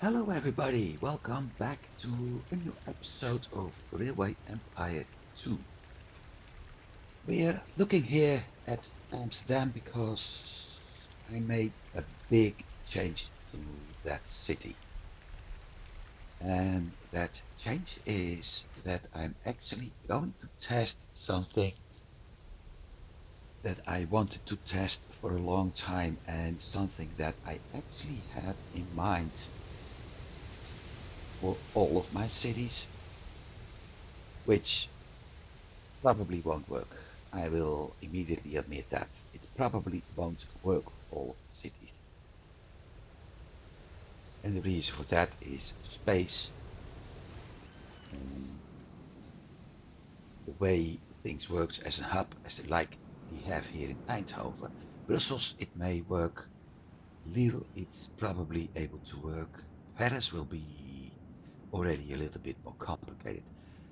Hello everybody, welcome back to a new episode of Railway Empire 2. We're looking here at Amsterdam because I made a big change to that city. And that change is that I'm actually going to test something that I wanted to test for a long time and something that I actually had in mind for all of my cities, which probably won't work. I will immediately admit that. It probably won't work for all of the cities. And the reason for that is space and the way things works as a hub, as like we have here in Eindhoven. Brussels, it may work. Lille, it's probably able to work. Paris will be already a little bit more complicated.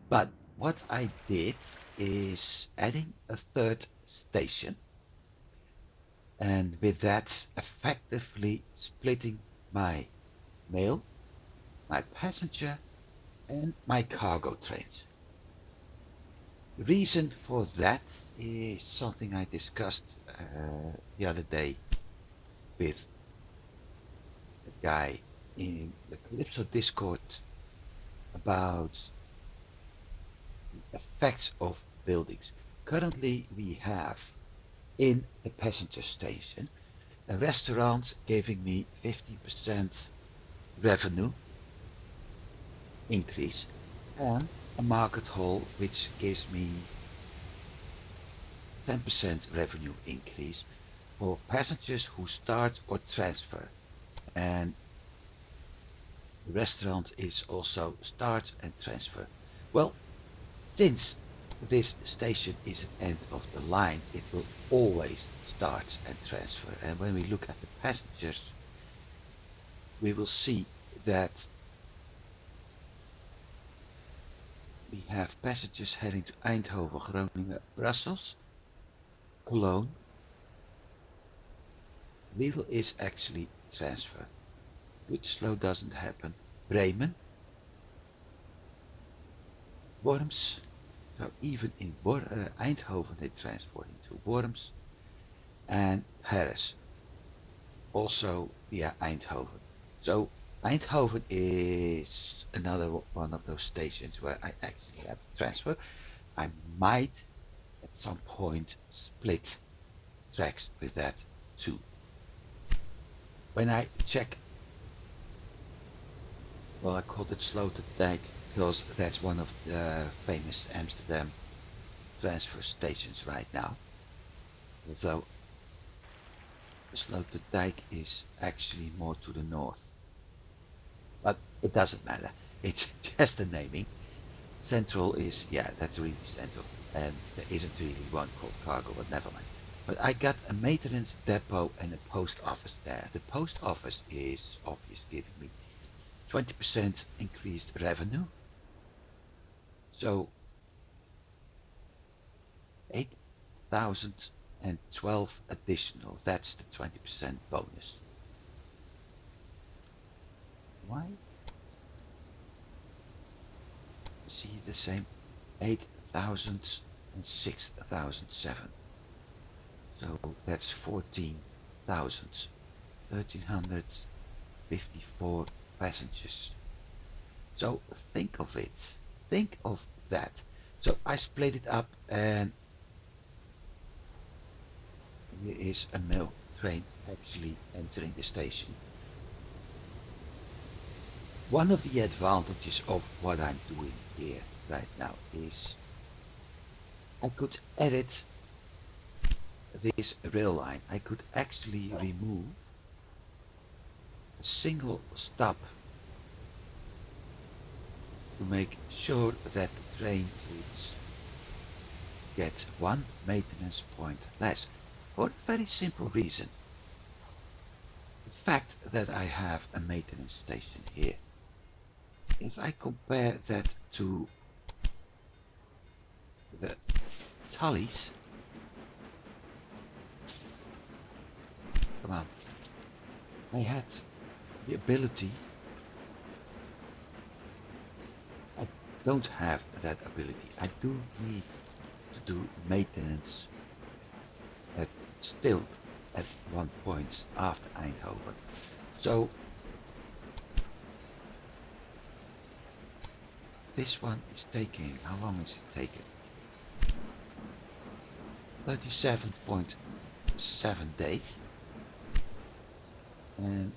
But what I did is adding a third station, and with that effectively splitting my mail, my passenger and my cargo trains. The reason for that is something I discussed the other day with a guy in the Calypso Discord about the effects of buildings. Currently we have in the passenger station a restaurant giving me 50% revenue increase and a market hall which gives me 10% revenue increase for passengers who start or transfer, and the restaurant is also start and transfer. Well, since this station is at the end of the line, it will always start and transfer, and when we look at the passengers we will see that we have passengers heading to Eindhoven, Groningen, Brussels, Cologne. Lille is actually transfer. Gütersloh doesn't happen. Bremen, Worms. So even in Eindhoven they transfer into Worms, and Paris also via Eindhoven. So Eindhoven is another one of those stations where I actually have a transfer. I might at some point split tracks with that too. When I check, well, I called it Sloterdijk because that's one of the famous Amsterdam transfer stations right now. Although Sloterdijk is actually more to the north. But it doesn't matter. It's just the naming. Central is, yeah, that's really central. And there isn't really one called cargo, but never mind. But I got a maintenance depot and a post office there. The post office is obviously giving me 20% increased revenue. So 8,012 additional. That's the 20% bonus. Why? See the same 8,000 and 6,007. So that's 14,000. 1,354 passengers. So think of it. Think of that. So I split it up, and here is a mail train actually entering the station. One of the advantages of what I'm doing here right now is I could edit this rail line. I could actually remove a single stop to make sure that the train would get one maintenance point less, for a very simple reason. The fact that I have a maintenance station here. If I compare that to the Thalys, come on, I had the ability don't have that ability. I do need to do maintenance at still at one point after Eindhoven. So this one is taking, how long is it taking? 37.7 days. And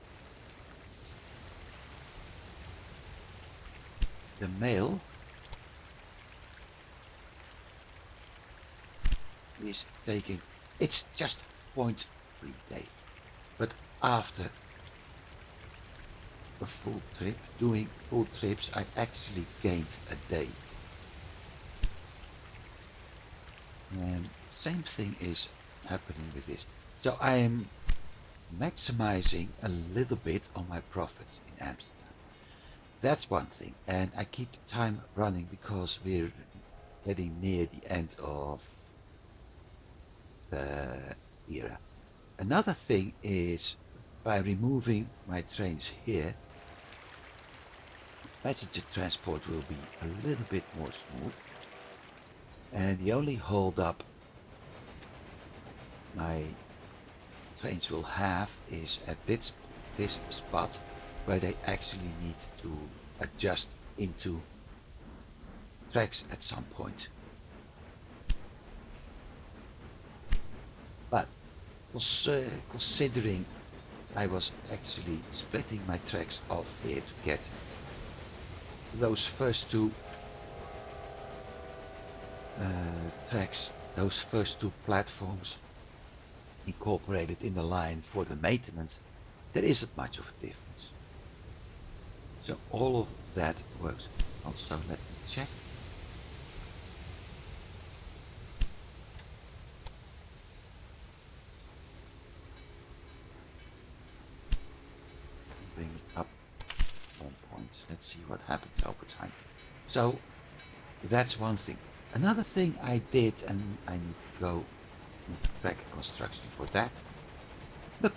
the mail is taking, it's just 0.3 days. But after a full trip, doing full trips, I actually gained a day. And the same thing is happening with this. So I am maximizing a little bit on my profits in Amsterdam. That's one thing. And I keep the time running because we're getting near the end of the era. Another thing is by removing my trains here, passenger transport will be a little bit more smooth. And the only hold up my trains will have is at this spot where they actually need to adjust into tracks at some point. But considering I was actually splitting my tracks off here to get those first two tracks, those first two platforms incorporated in the line for the maintenance, there isn't much of a difference. So all of that works. Also, let me check. Bring it up 1 point. Let's see what happens over time. So that's one thing. Another thing I did, and I need to go into track construction for that. Look,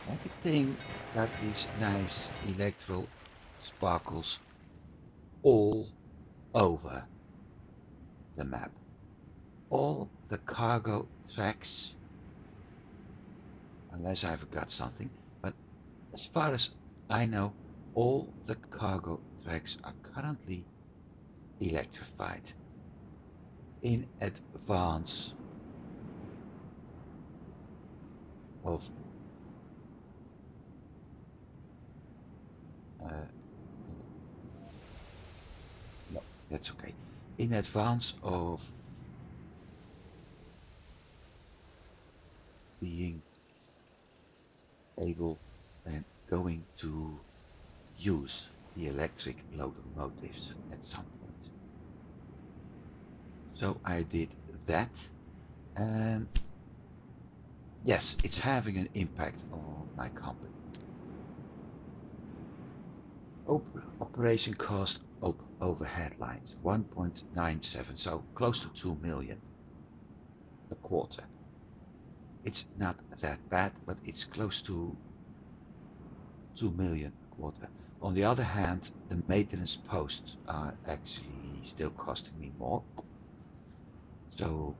everything got these nice electro sparkles all over the map. All the cargo tracks, unless I forgot something, but as far as I know, all the cargo tracks are currently electrified in advance of no, that's okay. In advance of being able and going to use the electric locomotives at some point. So I did that, and yes, it's having an impact on my company. Operation cost overhead lines 1.97, so close to 2 million a quarter. It's not that bad, but it's close to 2 million a quarter. On the other hand, the maintenance posts are actually still costing me more. So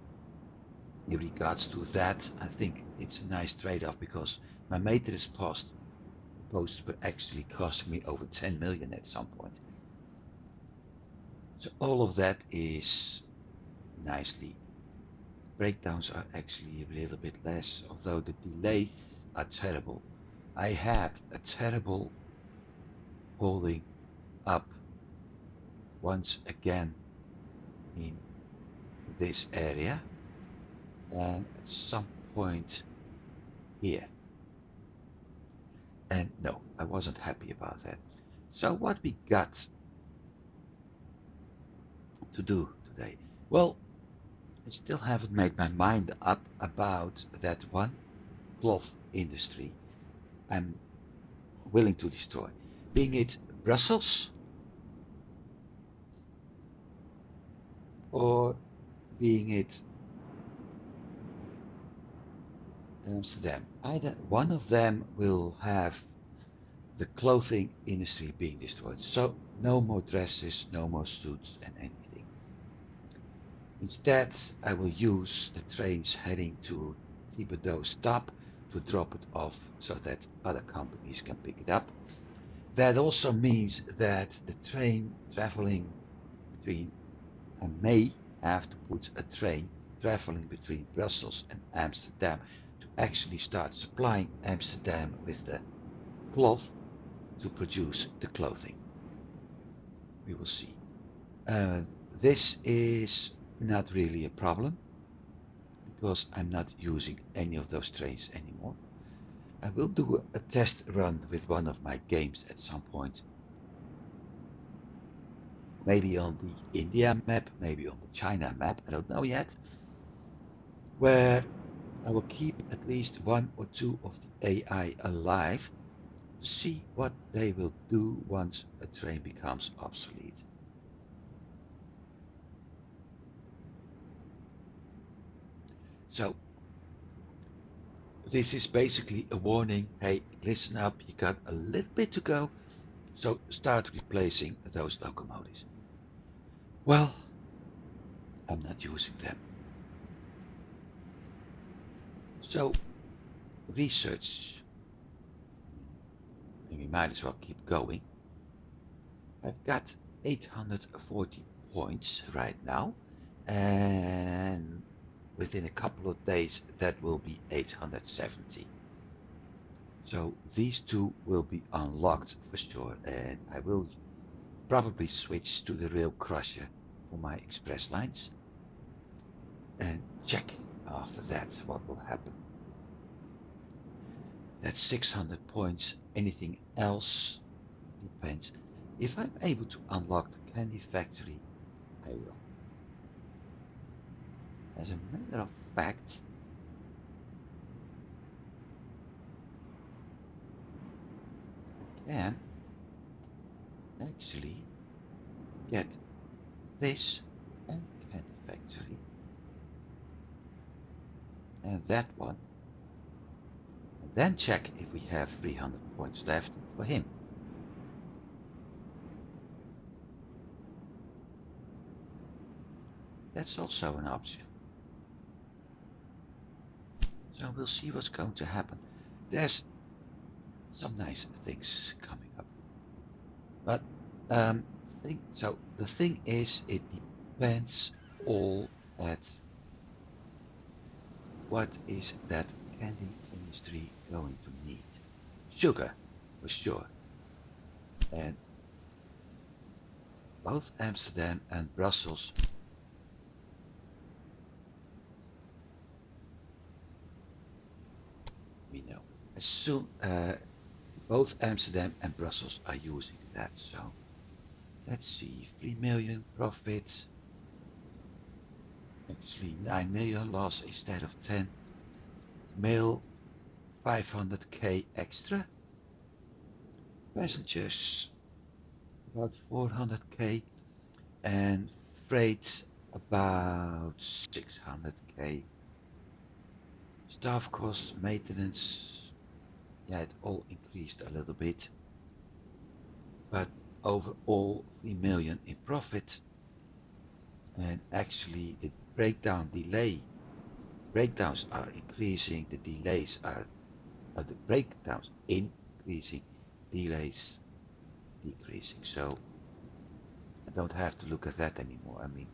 in regards to that, I think it's a nice trade-off because my maintenance posts were actually costing me over 10 million at some point. So all of that is nicely. Breakdowns are actually a little bit less, although the delays are terrible. I had a terrible holding up once again in this area and at some point here. And no, I wasn't happy about that. So what we got to do today? Well, I still haven't made my mind up about that one cloth industry I'm willing to destroy. Being it Brussels or being it Amsterdam. Either one of them will have the clothing industry being destroyed. So No more dresses, no more suits and anything. Instead, I will use the trains heading to Thibodeau's stop to drop it off so that other companies can pick it up. That also means that the train traveling between I may have to put a train traveling between Brussels and Amsterdam to actually start supplying Amsterdam with the cloth to produce the clothing. We will see. This is not really a problem because I'm not using any of those trains anymore. I will do a test run with one of my games at some point. Maybe on the India map, maybe on the China map, I don't know yet. Where I will keep at least one or two of the AI alive to see what they will do once a train becomes obsolete. So this is basically a warning. Hey, listen up, you got a little bit to go, so start replacing those locomotives. Well, I'm not using them. So research, and we might as well keep going. I've got 840 points right now, and within a couple of days that will be 870. So these two will be unlocked for sure, and I will probably switch to the rail crusher for my express lines and check after that what will happen. That's 600 points. Anything else depends. If I'm able to unlock the candy factory, I will. As a matter of fact, we can actually get this and the candy factory and that one, and then check if we have 300 points left for him. That's also an option. So we'll see what's going to happen. There's some nice things coming up. But the thing is, it depends all at what is that candy industry going to need. Sugar, for sure. And both Amsterdam and Brussels we know. As soon both Amsterdam and Brussels are using that. So let's see, 3 million profits. Actually 9 million loss instead of 10. Mail 500k extra. Passengers about 400k and freight about 600k. Staff costs, maintenance, yeah, it all increased a little bit, but overall 3 million in profit. And actually the breakdowns are increasing, the delays are the breakdowns increasing, delays decreasing. So I don't have to look at that anymore. I mean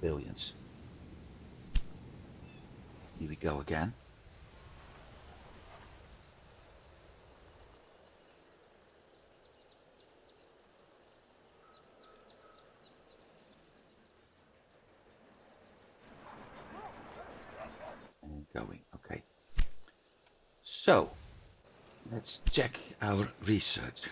billions. Here we go again. And going. Okay. So let's check our research.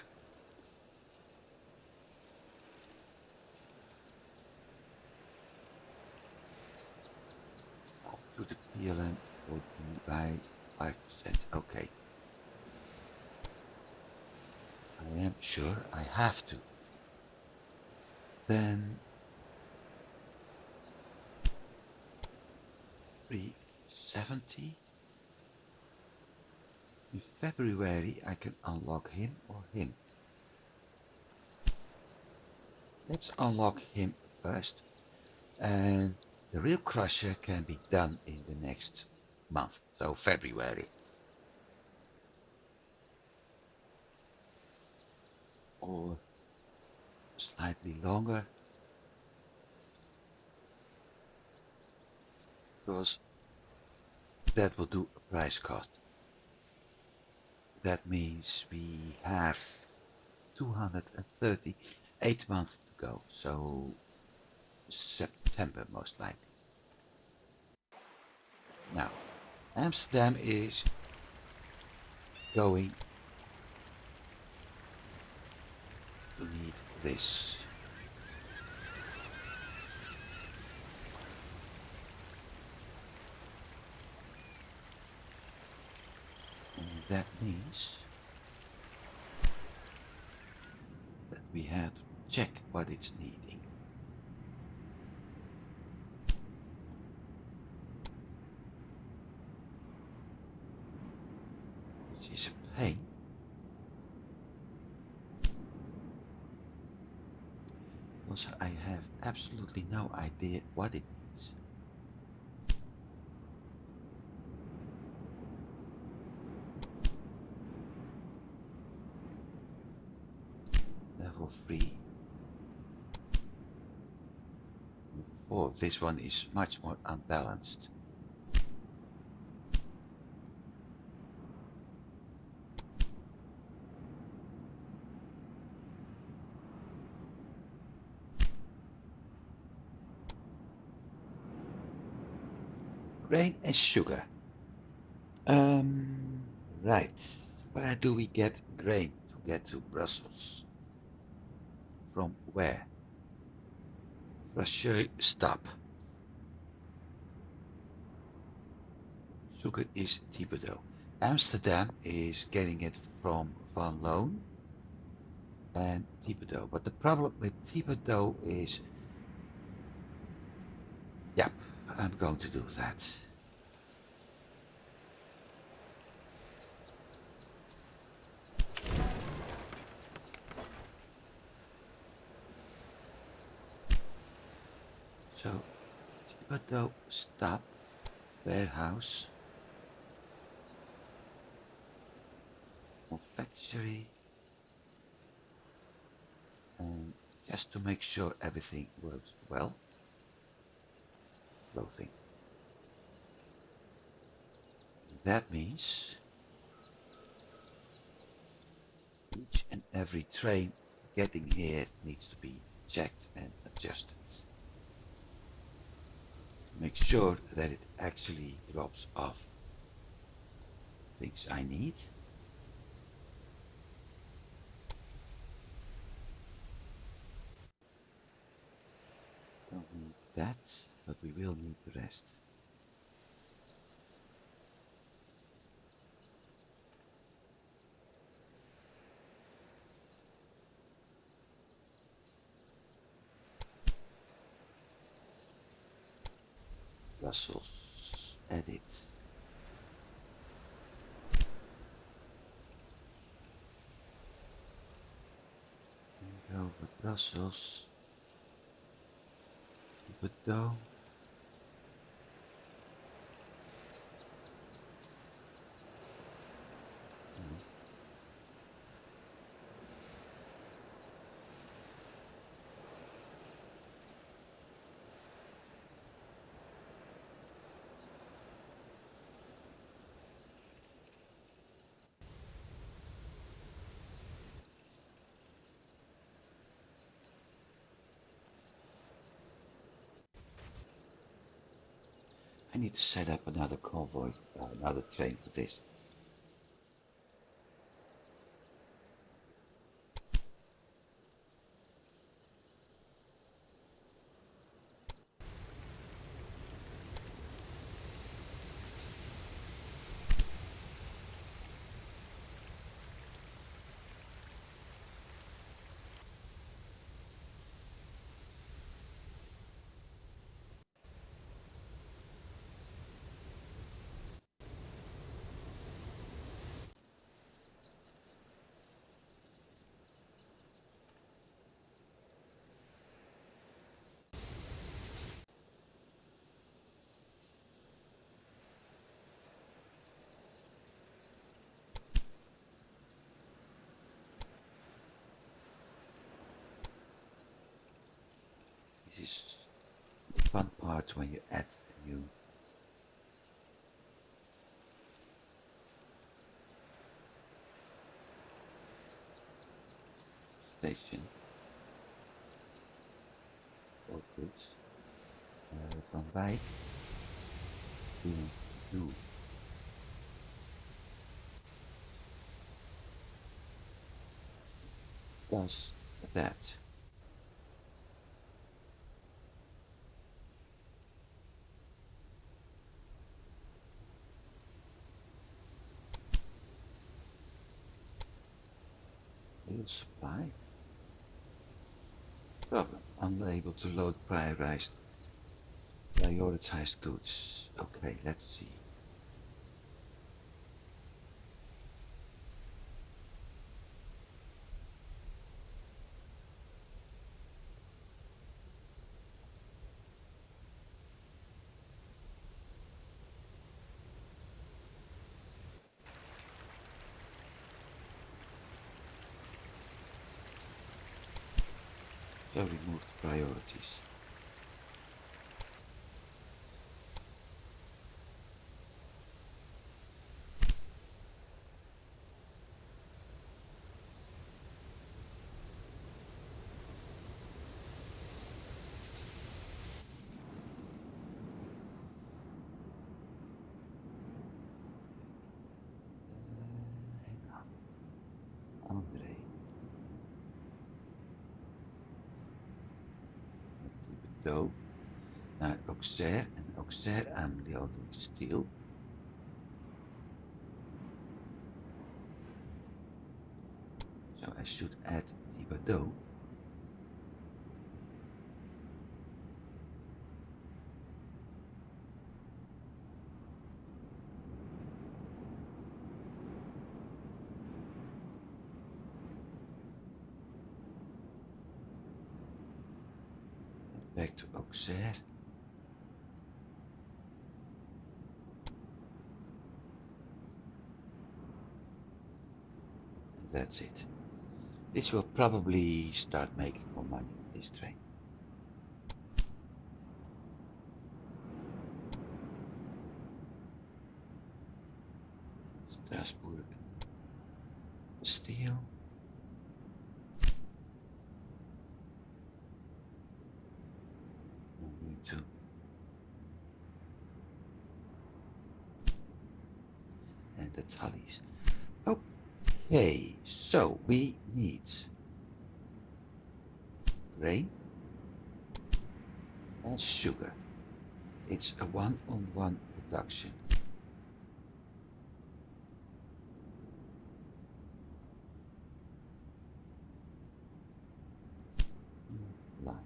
Up to the PLN for D by 5%. Okay. I am sure I have to. Then 370. In February I can unlock him or him. Let's unlock him first, and the real crusher can be done in the next month, so February. Or slightly longer, because that will do a price cost. That means we have 238 months to go, so September most likely. Now, Amsterdam is going to need this. And that means that we have to check what it's needing. Which is a pain. Because I have absolutely no idea what it needs. Level 3. Level 4. This one is much more unbalanced. Grain and sugar. Right. Where do we get grain to get to Brussels? From where? Russia stop. Sugar is Thibodeau. Amsterdam is getting it from Van Loon and Thibodeau. But the problem with Thibodeau is, yep, I'm going to do that. So Thibodeau stop, warehouse, confectionery, and just to make sure everything works well, clothing. That means each and every train getting here needs to be checked and adjusted. Make sure that it actually drops off things I need. Don't need that, but we will need the rest. Brussels, edit. And over Brussels, keep it down. No. I need to set up another convoy, another train for this. This is the fun part when you add a new station for goods. Van Wijk will do does that. Little supply. Problem. Unable to load prioritized goods. Okay, let's see. So remove the priorities. André. Thibodeau naar Auxerre en Auxerre aanmelding stil. So I should add Thibodeau. Back to Auxerre. And that's it. This will probably start making more money on this train. Strasbourg. Steel. No need to. And the tallies. Okay, so we need grain and sugar. It's a one-on-one production. Line.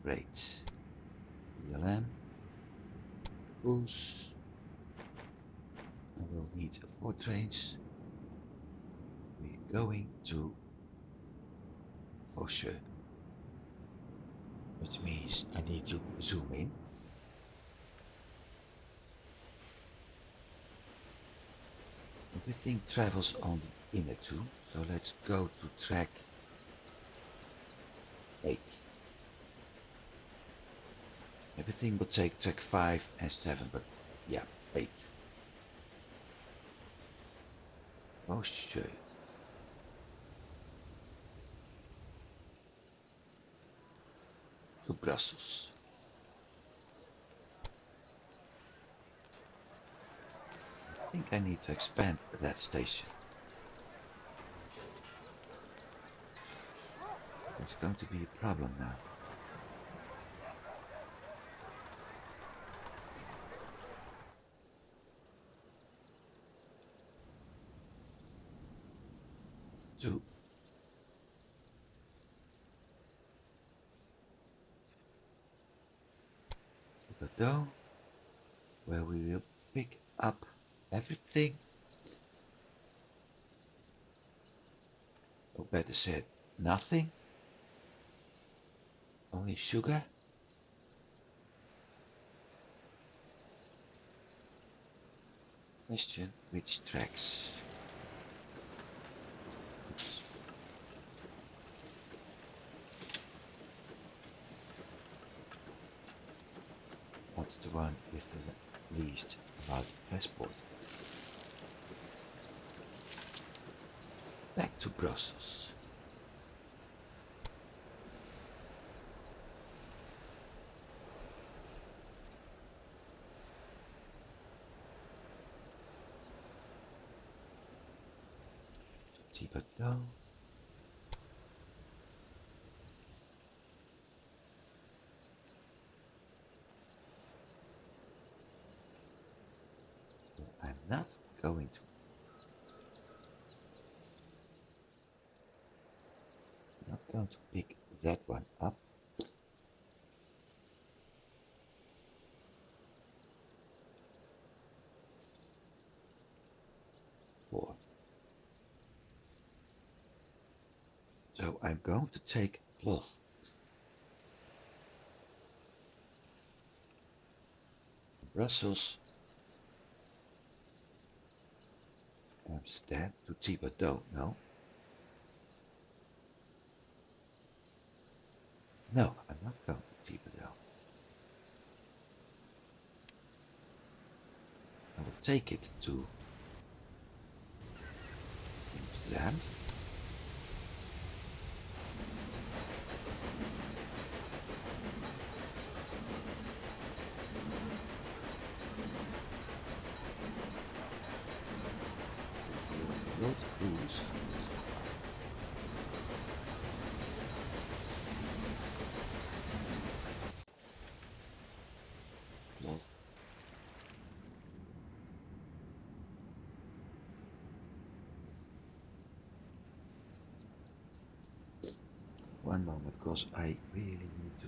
Freight. ELM. Caboose. I will need 4 trains. We're going to Faucheux, which means I need to zoom in. Everything travels on the inner tube, so let's go to track 8. Everything will take track 5 and 7, but yeah, 8. Faucheux. To Brussels. I think I need to expand that station. It's going to be a problem now. To Thibodeau, where we will pick up everything. Or better said, nothing. Only sugar. Question, which tracks? Oops. That's the one with the least amount of transport. Back to Brussels. To Thibodeau. I'm not going to pick that one up. 4. So I'm going to take cloth. Brussels, Amsterdam to Thibodeau. No. No, I'm not going to Thibodeau. I will take it to Amsterdam. Load boost. Cloth. One moment, because I really need to.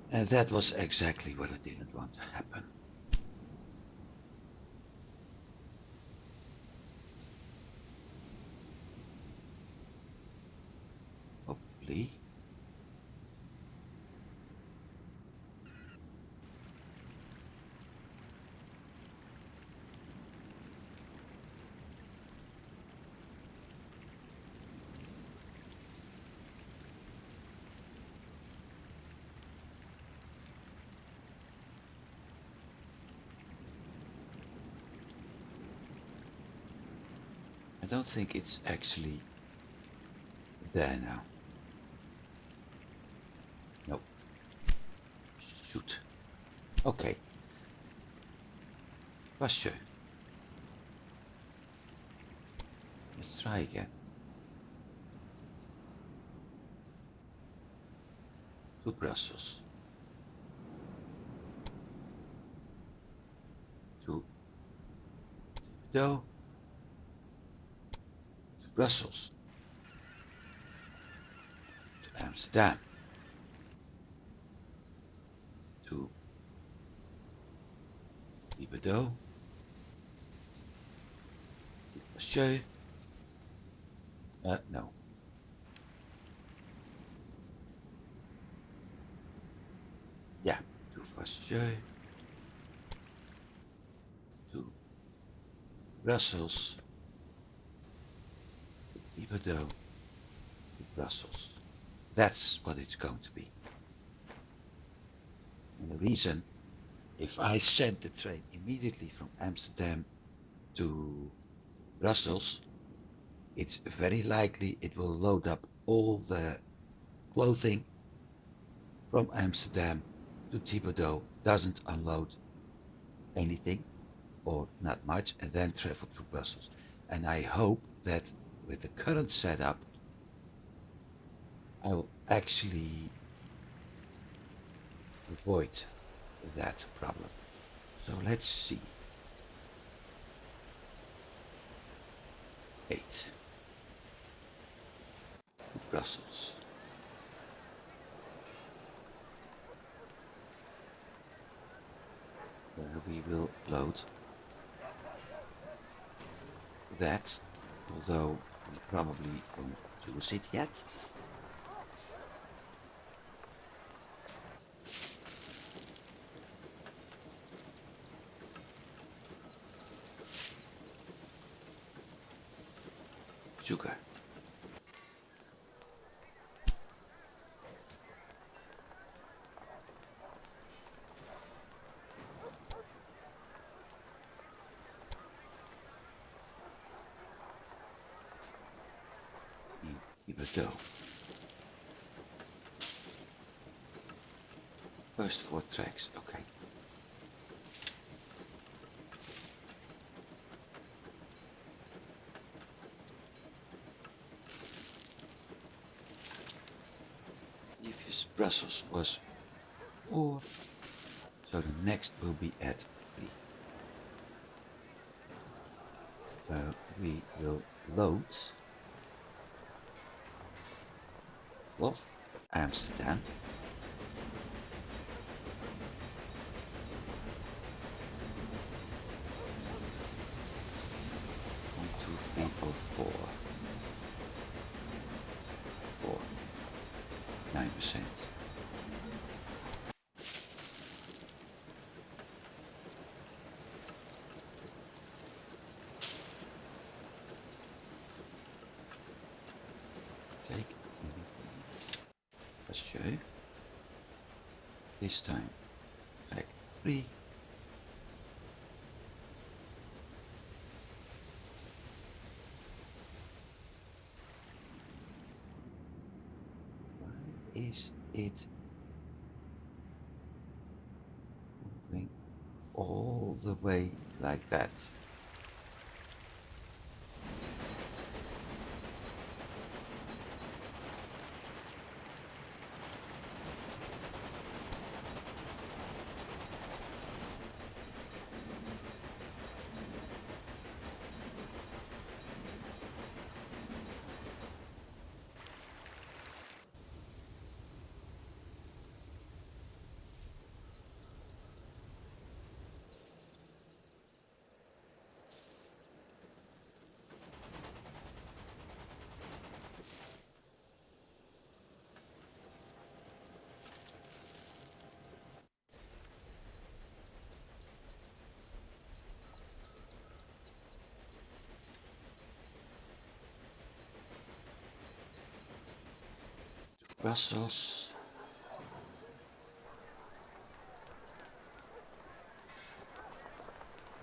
And that was exactly what I didn't want to happen. Hopefully. I don't think it's actually there now. No. Shoot. Okay. Pasture. Let's try again. To Brussels. To Thibodeau. To Brussels. To Amsterdam. To Thibodeau. To Pasteur. No. Yeah. To Pasteur. To Brussels. To Thibodeau. To Brussels. That's what it's going to be. And the reason, if I send the train immediately from Amsterdam to Brussels, it's very likely it will load up all the clothing from Amsterdam to Thibodeau, doesn't unload anything or not much, and then travel to Brussels. And I hope that with the current setup, I will actually avoid that problem. So let's see. 8 to Brussels. where we will load that, although we probably won't use it yet. Sugar. In Thibodeau. First 4 tracks, okay. Previous Brussels was 4, so the next will be at 3. Where we will load Love for Amsterdam. 1, 2, 3 or 4. 4. 9%. Take anything. Monsieur. This time, track 3. Why is it moving all the way like that? Brussels.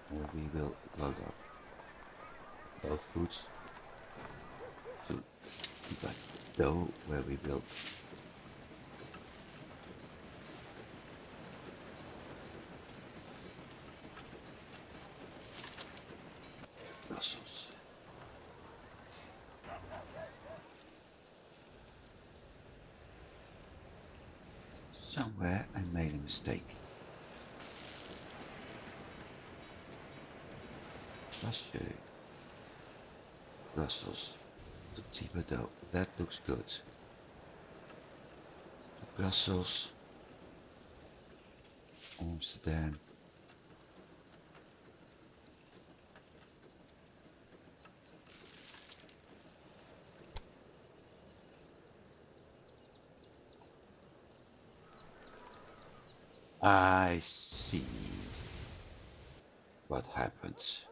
Where we will load up both goods to Thibodeau, where we will Brussels. Somewhere I made a mistake. Monsieur, Brussels to Thibodeau. That looks good. To Brussels, Amsterdam. I see what happens.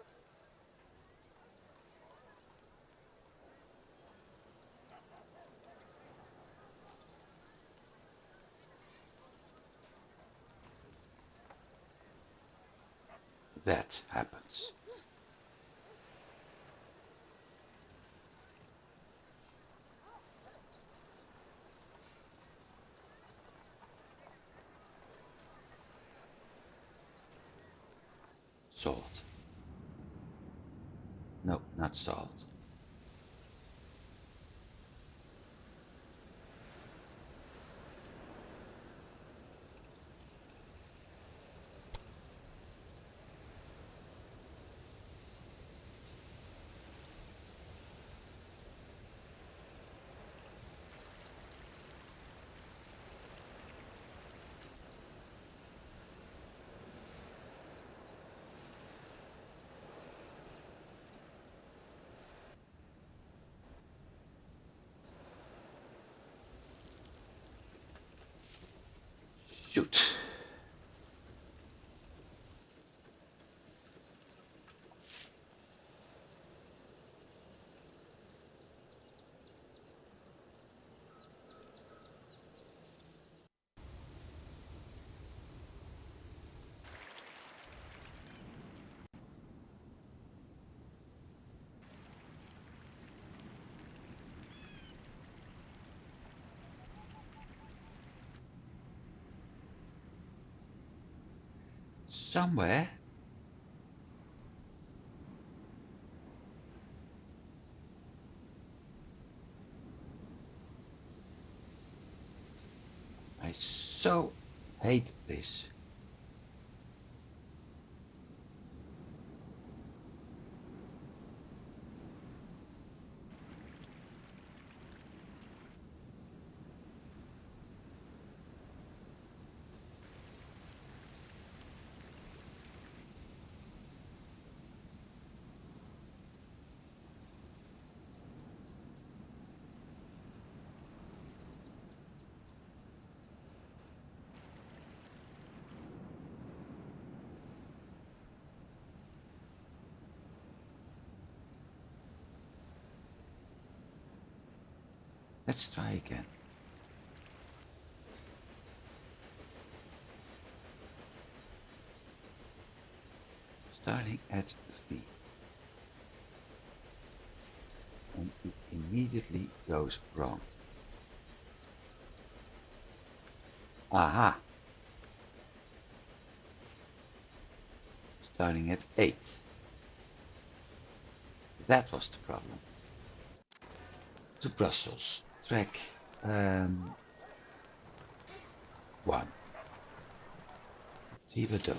That happens. Salt. No, not salt. Shoot. Somewhere I so hate this. Let's try again. Starting at V. And it immediately goes wrong. Aha! Starting at 8. That was the problem. To Brussels. Track 1. Thibodeau.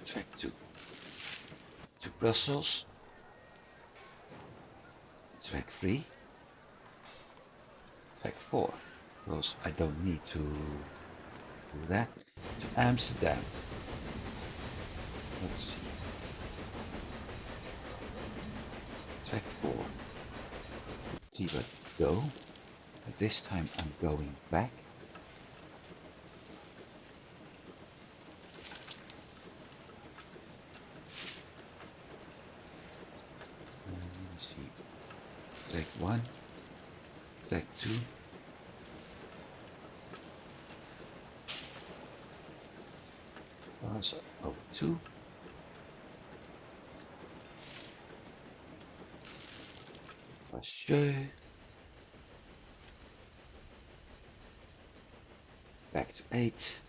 Track 2. To Brussels. Track 3. Track 4. Because I don't need to do that. To Amsterdam. Let's see. Track 4. To Thibodeau. This time I'm going back. Let me see. Track 1. Track 2. Pass over 2. Fâcheux. Back to 8.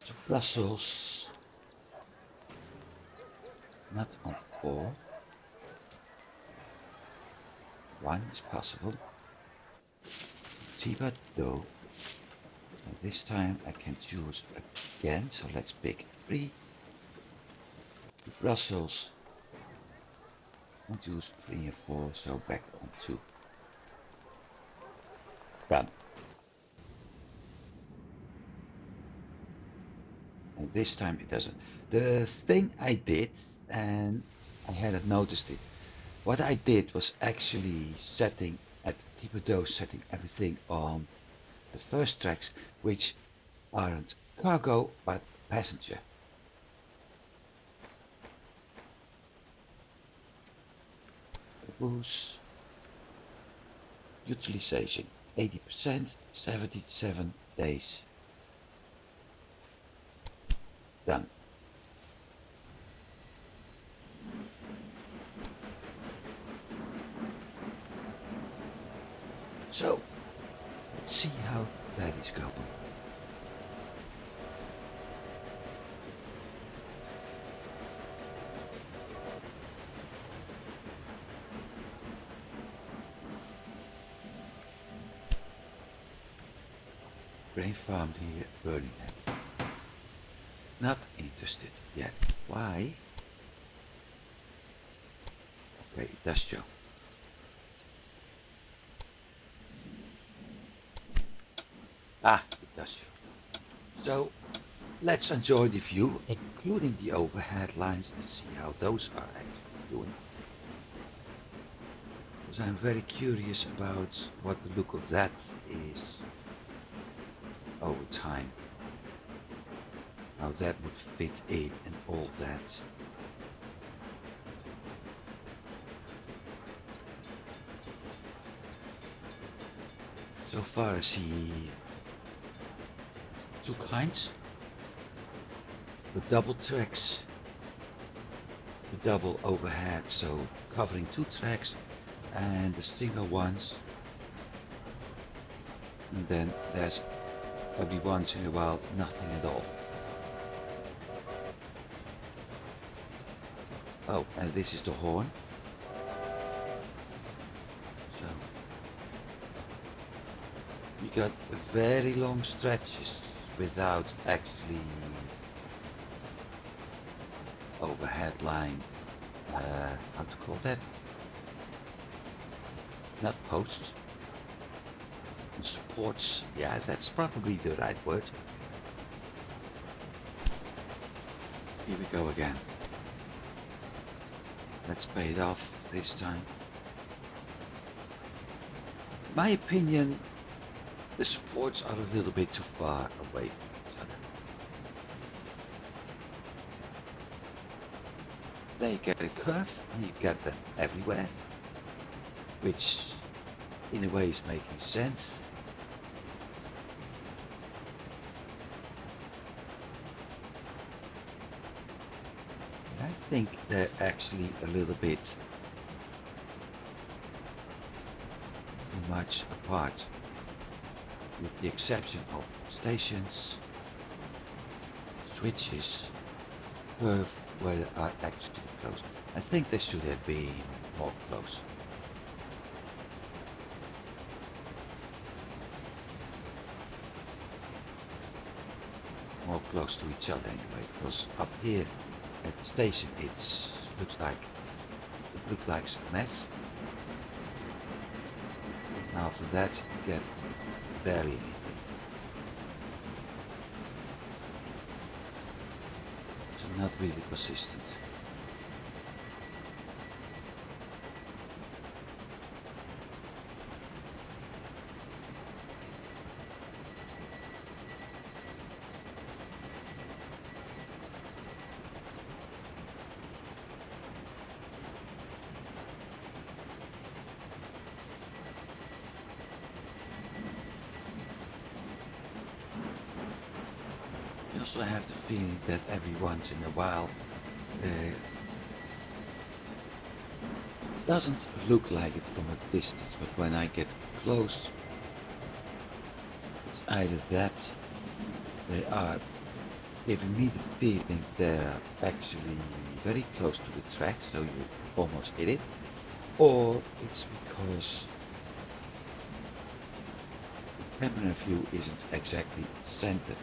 To Brussels. Not on 4. 1 is possible. Thibodeau. And this time I can choose again, so let's pick 3. To Brussels. And choose 3 and 4, so back on 2. Done. And this time it doesn't. The thing I did, and I hadn't noticed it, what I did was actually setting at Thibodeau, setting everything on the first tracks, which aren't cargo but passenger. Caboose utilization 80%, 77 days. Done. So let's see how that is going. Grain farmed here, Birmingham. Not interested yet. Why? Okay, it does show. Ah, it does show. So let's enjoy the view, including the overhead lines, and see how those are actually doing. Because I'm very curious about what the look of that is over time. How that would fit in and all that. So far I see two kinds. The double tracks, the double overhead, so covering two tracks, and the single ones. And then there's every once in a while nothing at all. Oh, and this is the horn. So we got very long stretches without actually overhead line, how to call that? Not posts. Supports, yeah, that's probably the right word. Here we go again. Let's pay it off this time. In my opinion, the supports are a little bit too far away from each other. They get a curve, and you get them everywhere, which in a way is making sense. I think they're actually a little bit too much apart, with the exception of stations, switches, curve where they are actually close. I think they should have been more close. More close to each other anyway, because up here at the station it looks like a mess. And after that you get barely anything. So not really consistent. I also have the feeling that every once in a while there doesn't look like it from a distance, but when I get close, it's either that they are giving me the feeling they're actually very close to the track, so you almost hit it, or it's because the camera view isn't exactly centered.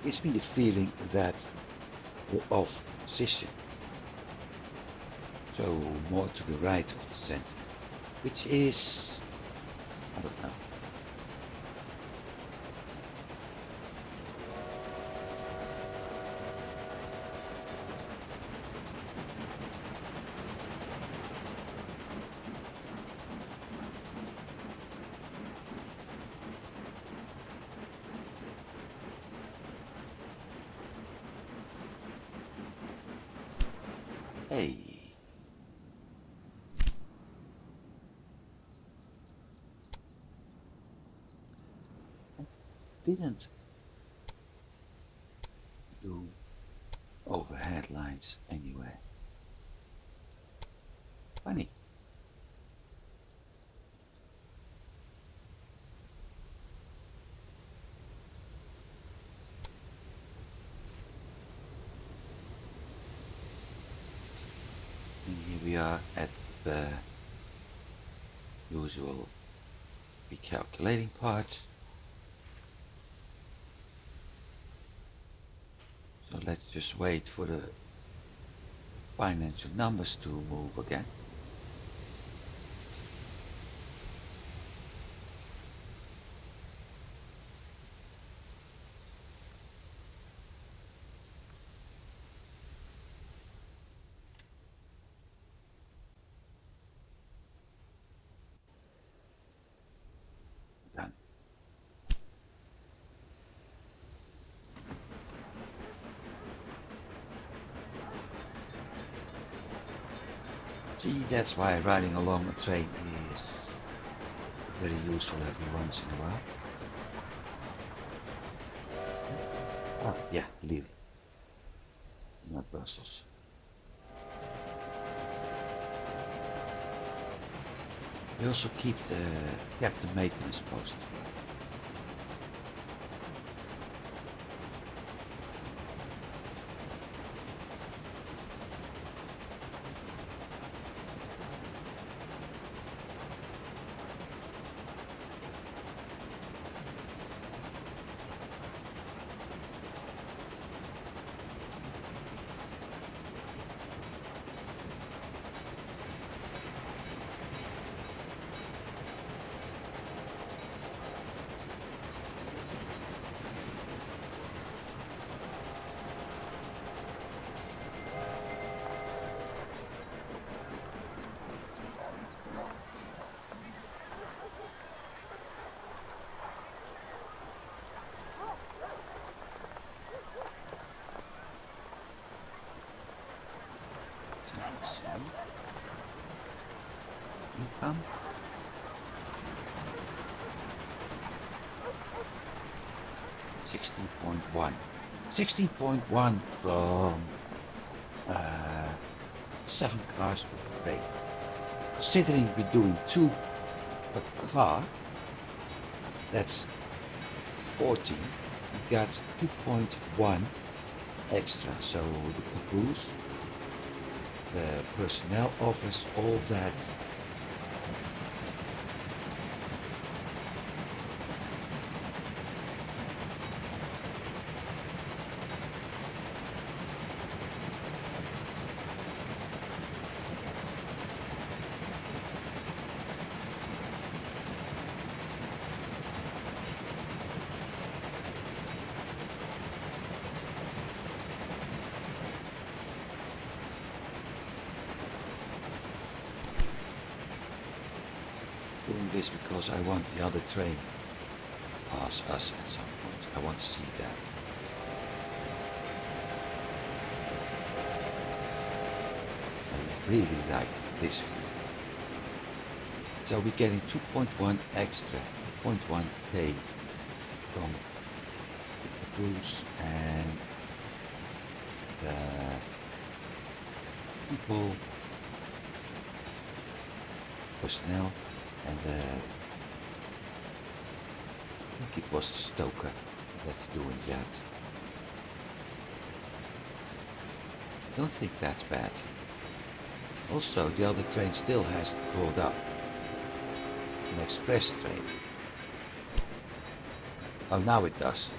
It gives me the feeling that they're off position, so more to the right of the center, which is, I don't know. Hey, I didn't do overhead lines anywhere. Funny. And here we are at the usual recalculating part. So let's just wait for the financial numbers to move again. See, that's why riding along a train is very useful every once in a while. Huh? Ah, yeah, Lille, not Brussels. We also kept the maintenance post here. So let's see. Income. 16.1. 16.1 from 7 cars with crane. Considering we're doing 2 a car, that's 14. We got 2.1 extra. So the caboose, the personnel office, all that. Doing this because I want the other train to pass us at some point. I want to see that. I really like this view. So we're getting 2.1 extra, 2.1k from the caboose and the people, personnel, and I think it was the stoker that's doing that. Don't think that's bad. Also, the other train still hasn't called up. An express train. Oh, now it does.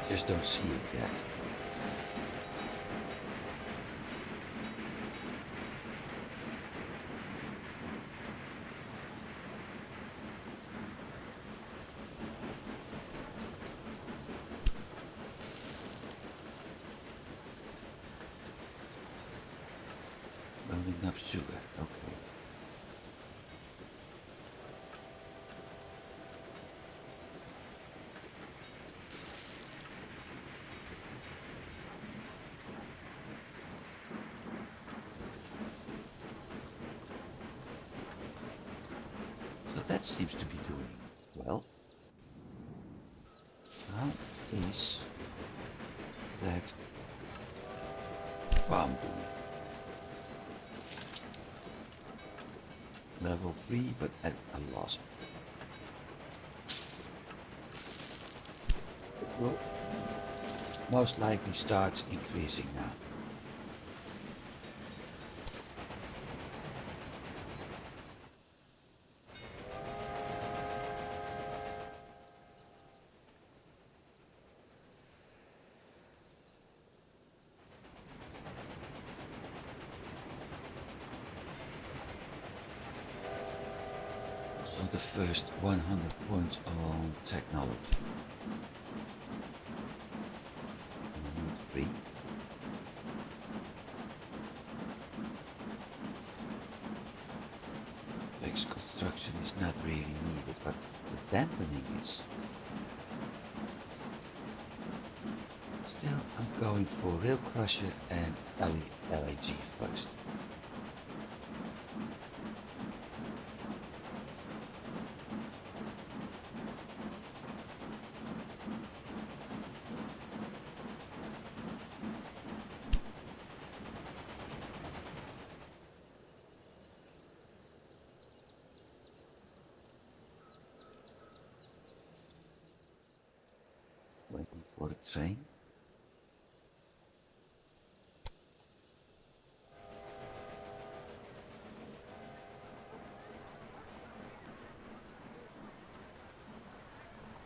Just don't see it yet. Loading up sugar, okay. So that seems to be doing well. How is that farm doing? Level 3, but at a loss. It will most likely start increasing now. So the first 100 points on technology. We need 3. Fixed construction is not really needed, but the dampening is. Still, I'm going for Rail Crusher and LAG first. Waiting for the train.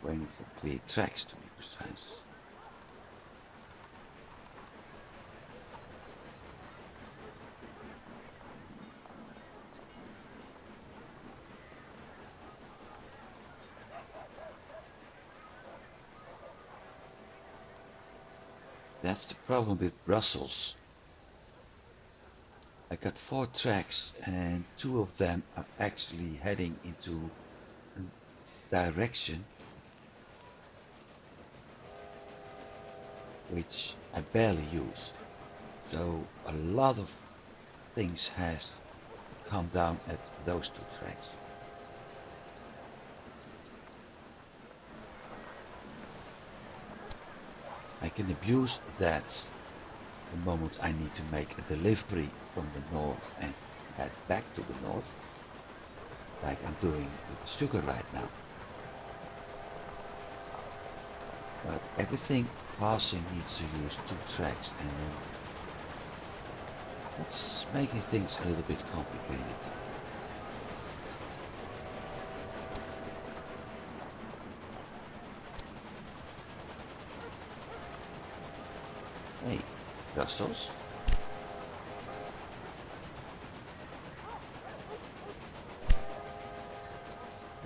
Waiting for clear tracks to be precise. That's the problem with Brussels. I got 4 tracks and 2 of them are actually heading into a direction which I barely use. So a lot of things has to come down at those 2 tracks. I can abuse that the moment I need to make a delivery from the north and head back to the north, like I'm doing with the sugar right now. But everything passing needs to use 2 tracks, and that's making things a little bit complicated. Hey, Brussels?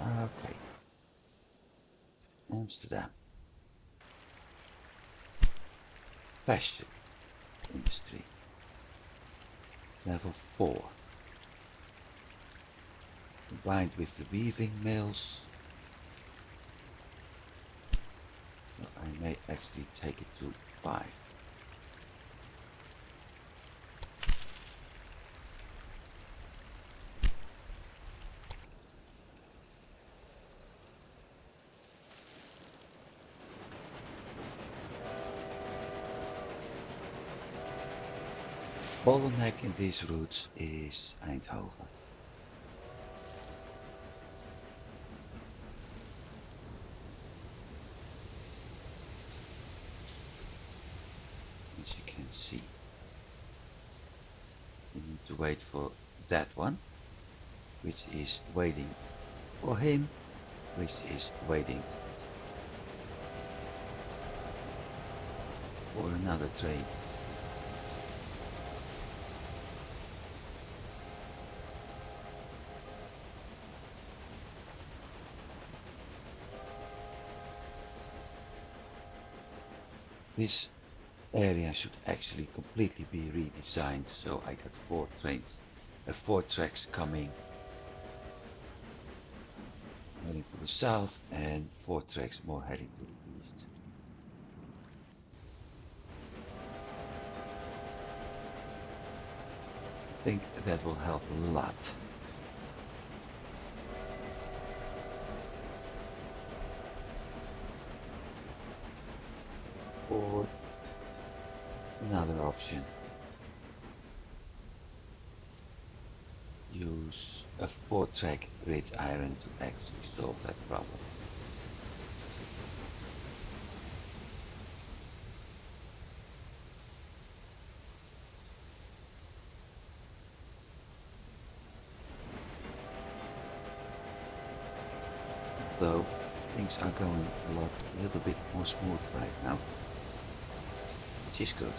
Okay. Amsterdam. Fashion industry. Level 4. Combined with the weaving mills. So I may actually take it to 5. Bottleneck in these routes is Eindhoven. As you can see, we need to wait for that one, which is waiting for him, which is waiting for another train. This area should actually completely be redesigned, so I got 4 trains, 4 tracks coming heading to the south and 4 tracks more heading to the east. I think that will help a lot. Or another option, use a 4-track gridiron to actually solve that problem. Though things are going a little bit more smooth right now, which is good.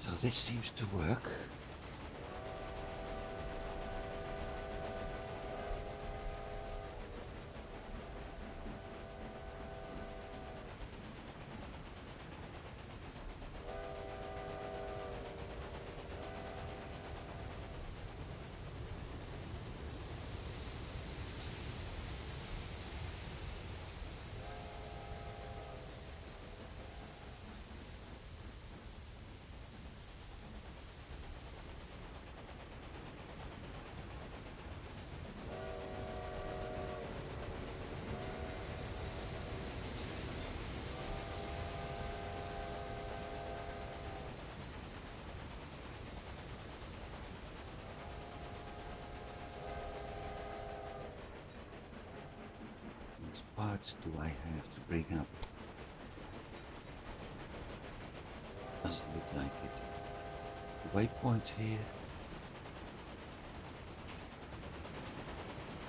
So this seems to work. Which parts do I have to bring up? Doesn't look like it. The waypoint here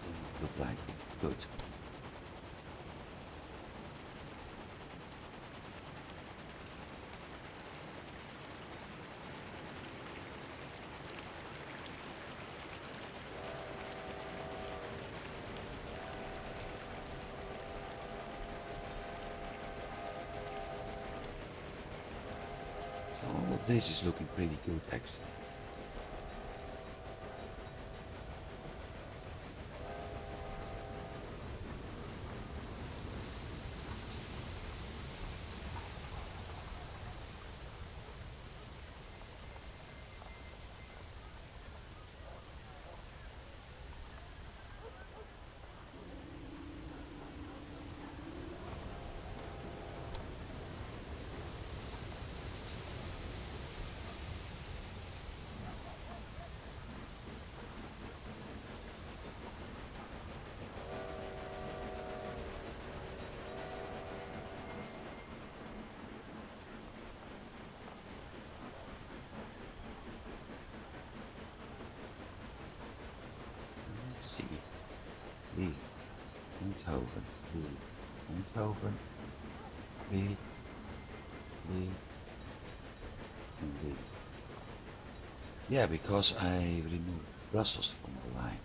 doesn't look like it. Good. So all of this is looking pretty good actually. Let's see. Lille, Eindhoven, Lille, Eindhoven, Lille, Lille, and Lille. Yeah, because I removed Brussels from the line.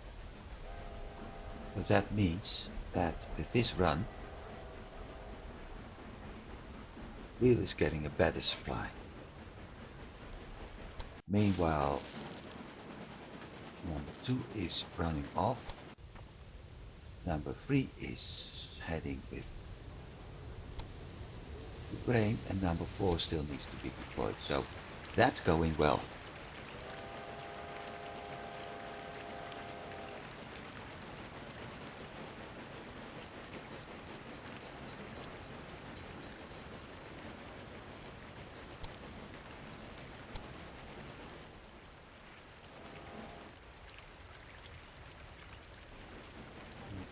But that means that with this run, Lille is getting a better supply. Meanwhile, number 2 is running off. Number 3 is heading with the grain, and number 4 still needs to be deployed. So that's going well.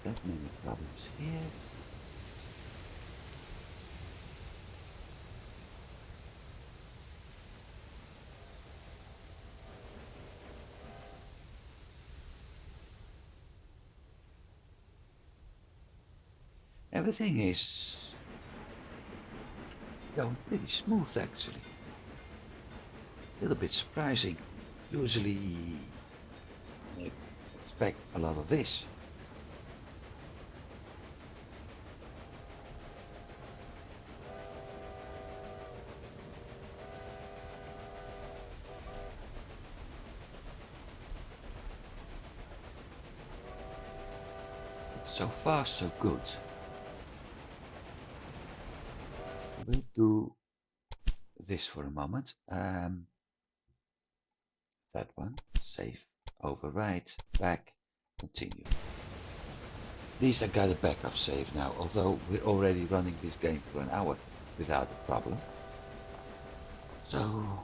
Not that many problems here. Everything is going pretty smooth actually. A little bit surprising. Usually I expect a lot of this. But so far so good. We'll do this for a moment. That one, save, overwrite, back, continue. These I got a backup save now, although we're already running this game for an hour without a problem. So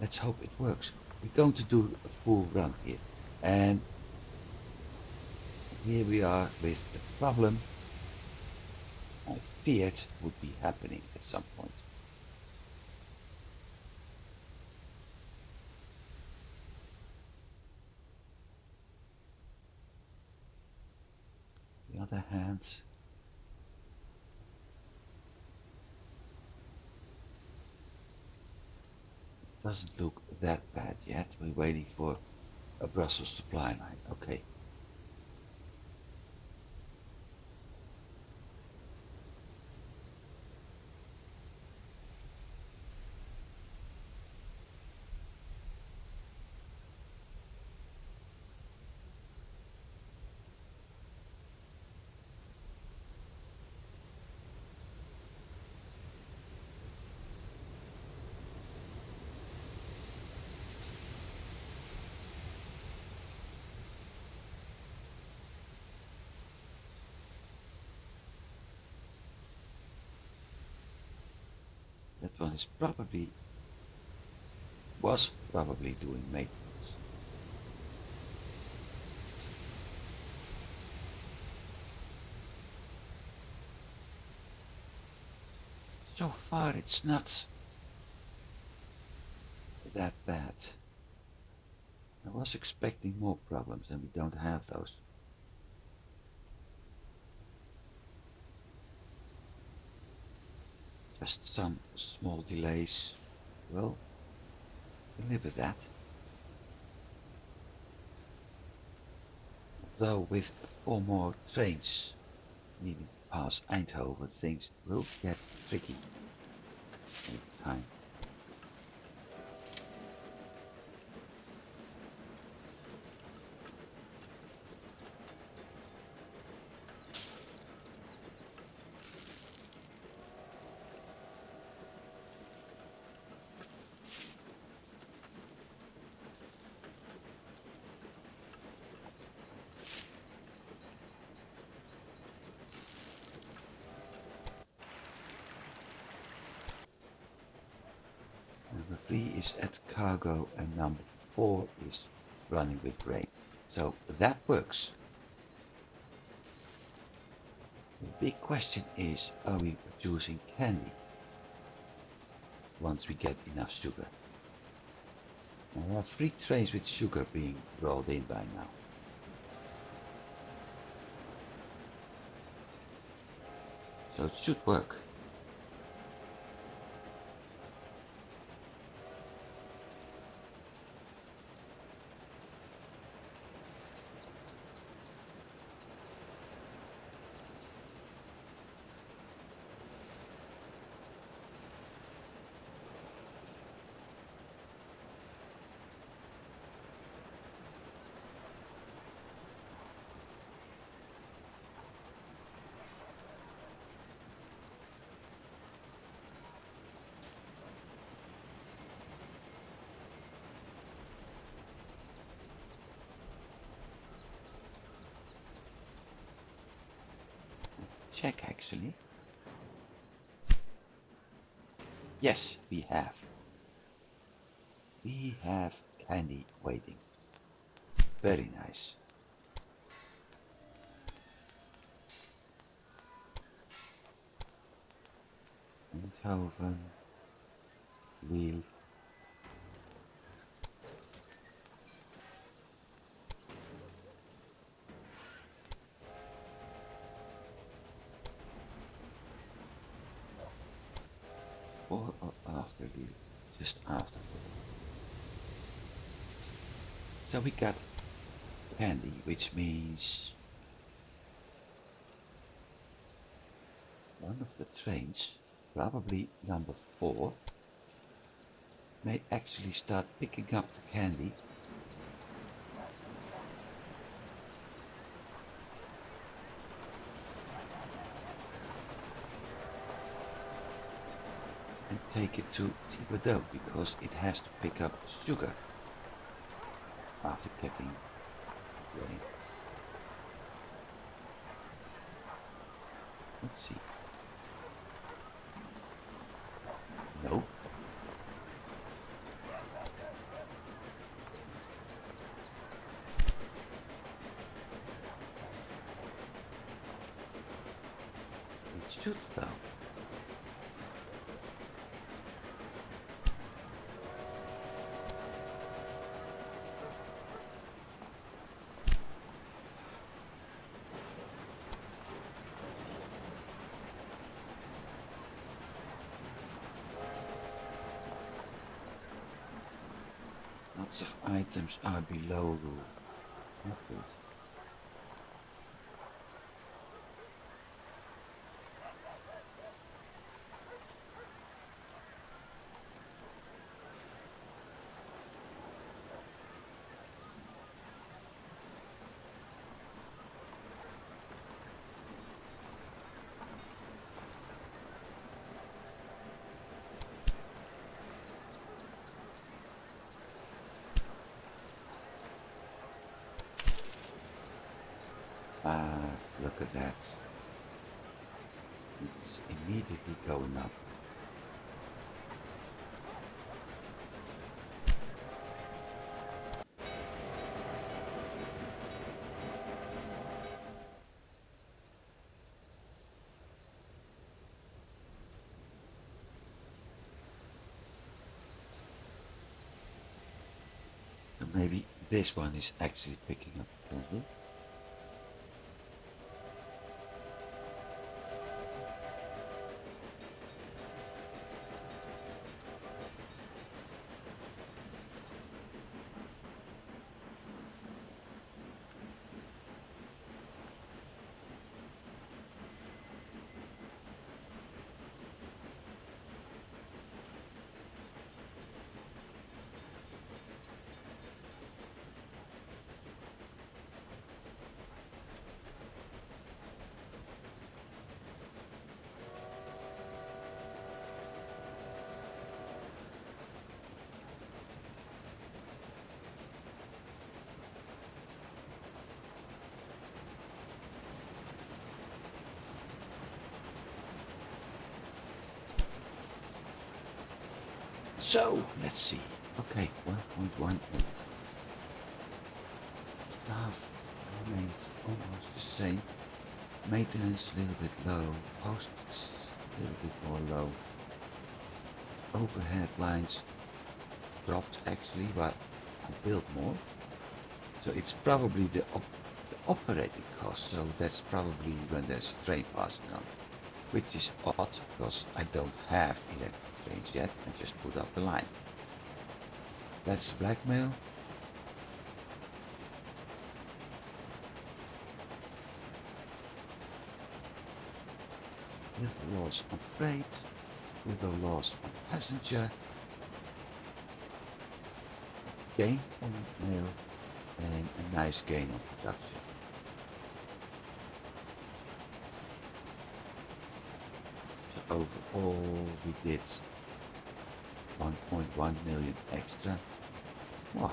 let's hope it works. We're going to do a full run here. And here we are with the problem I feared would be happening at some point. On the other hand, Doesn't look that bad yet. We're waiting for a Brussels supply line. Okay. That one was probably doing maintenance. So far it's not that bad. I was expecting more problems and we don't have those. Just some small delays. Well, we live with that. Though with 4 more trains needing to pass Eindhoven, things will get tricky over time. Number 3 is at cargo and number 4 is running with grain. So that works. The big question is, are we producing candy once we get enough sugar? I have 3 trays with sugar being rolled in by now. So it should work. Check actually. Yes, we have. We have candy waiting. Very nice. Eindhoven, Lille. Before or after Lille? Just after, okay. So we got candy, which means one of the trains, probably number 4, may actually start picking up the candy and take it to Thibodeau because it has to pick up sugar after getting grain. Let's see. No. It should though. Lots of items are below rule. Not good. Ah, look at that. It's immediately going up. So maybe this one is actually picking up the candy. So, let's see. Okay, 1.18. Staff remained almost the same. Maintenance a little bit low. Posts a little bit more low. Overhead lines dropped actually, but I built more. So it's probably the operating cost. So that's probably when there's a train passing on. Which is odd because I don't have electric trains yet and just put up the lines. That's blackmail. Little loss on freight, little loss on passenger, gain on mail, and a nice gain on production. So overall we did 1.1 million extra. Wow.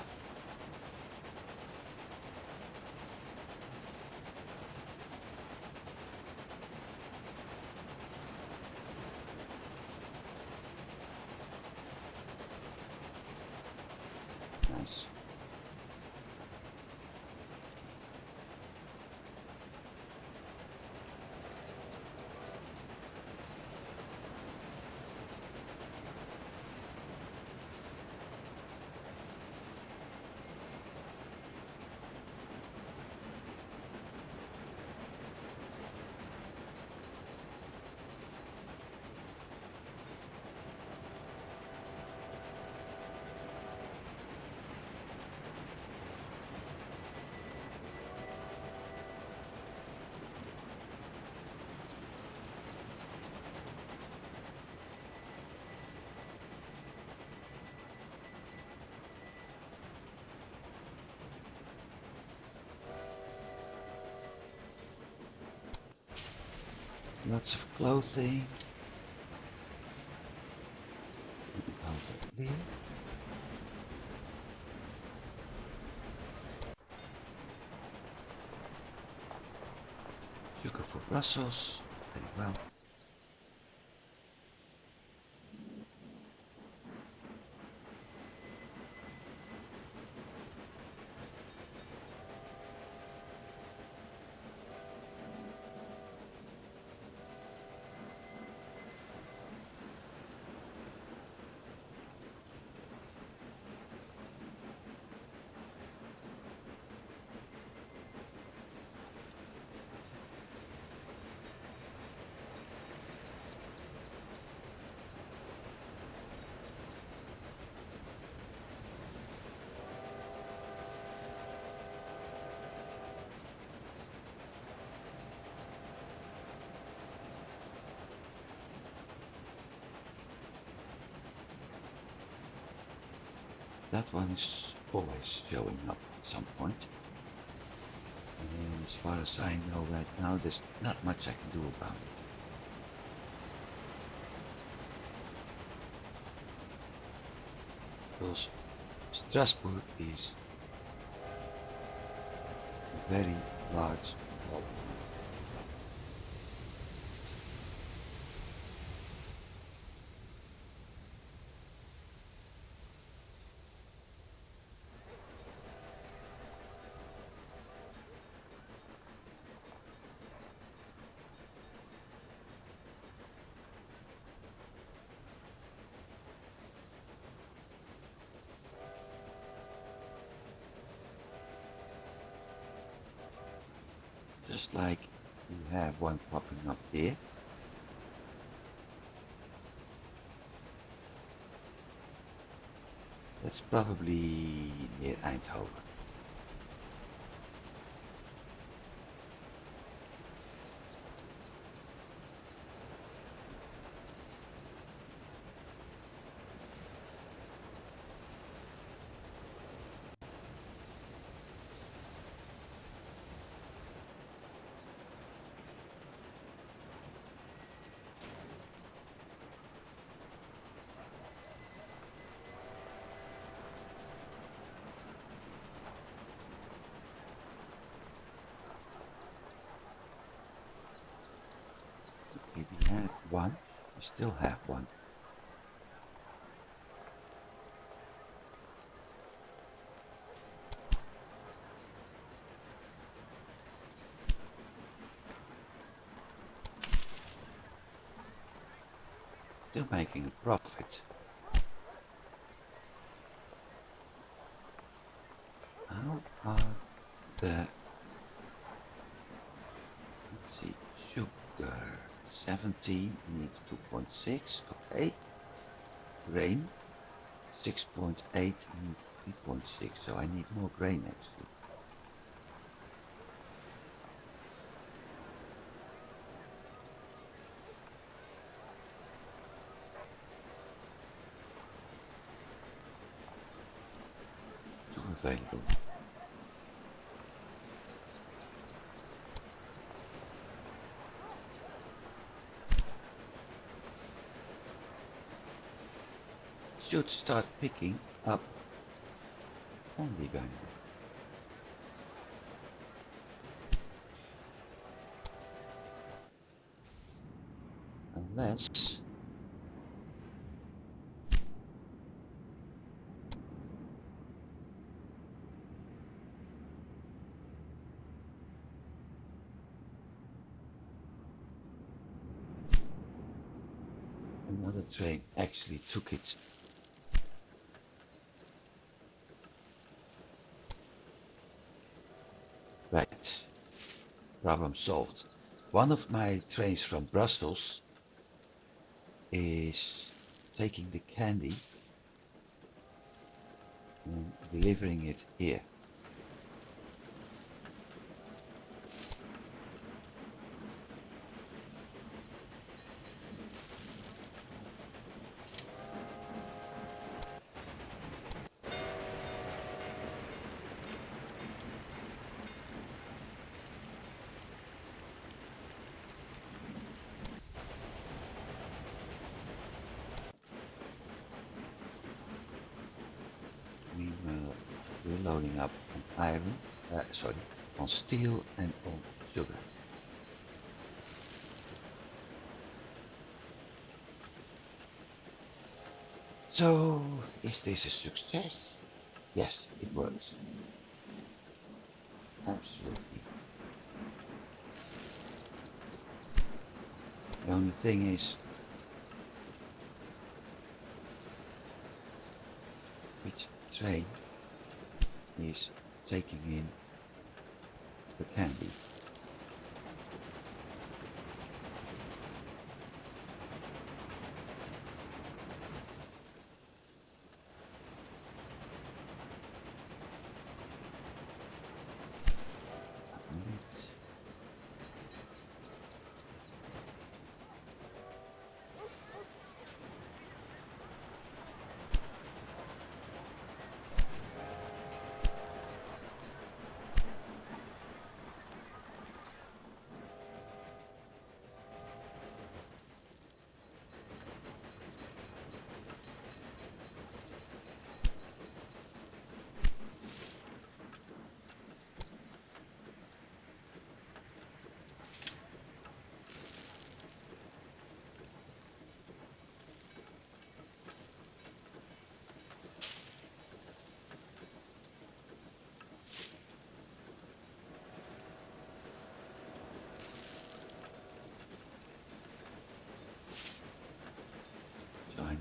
Nice. Lots of clothing. Eindhoven Lille. Sugar for Brussels. Very well. That one is always showing up at some point. And as far as I know right now, there's not much I can do about it. Because Strasbourg is a very large colony. Just like we have one popping up here. That's probably near Eindhoven. Okay, we had one. We still have one. Still making a profit. How are the, let's see, sugar 17 needs 2.6, okay. Grain 6.8 needs 3.6, so I need more grain actually. Two available. Should start picking up candy by now. Unless another train actually took it. Right, problem solved. One of my trains from Brussels is taking the candy and delivering it here. Meanwhile, we're loading up on iron, on steel and on sugar. So, is this a success? Yes, it works. Absolutely. The only thing is, which train is taking in the candy? Lit.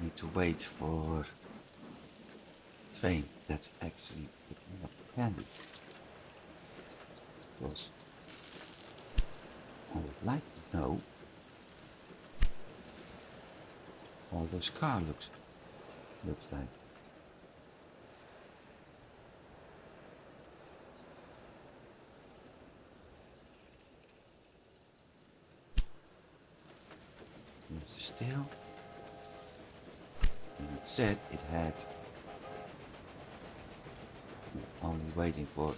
need to wait for the train that's actually picking up the candy. Because I would like to know how those car looks like. Here's the still, and it said it had only waiting for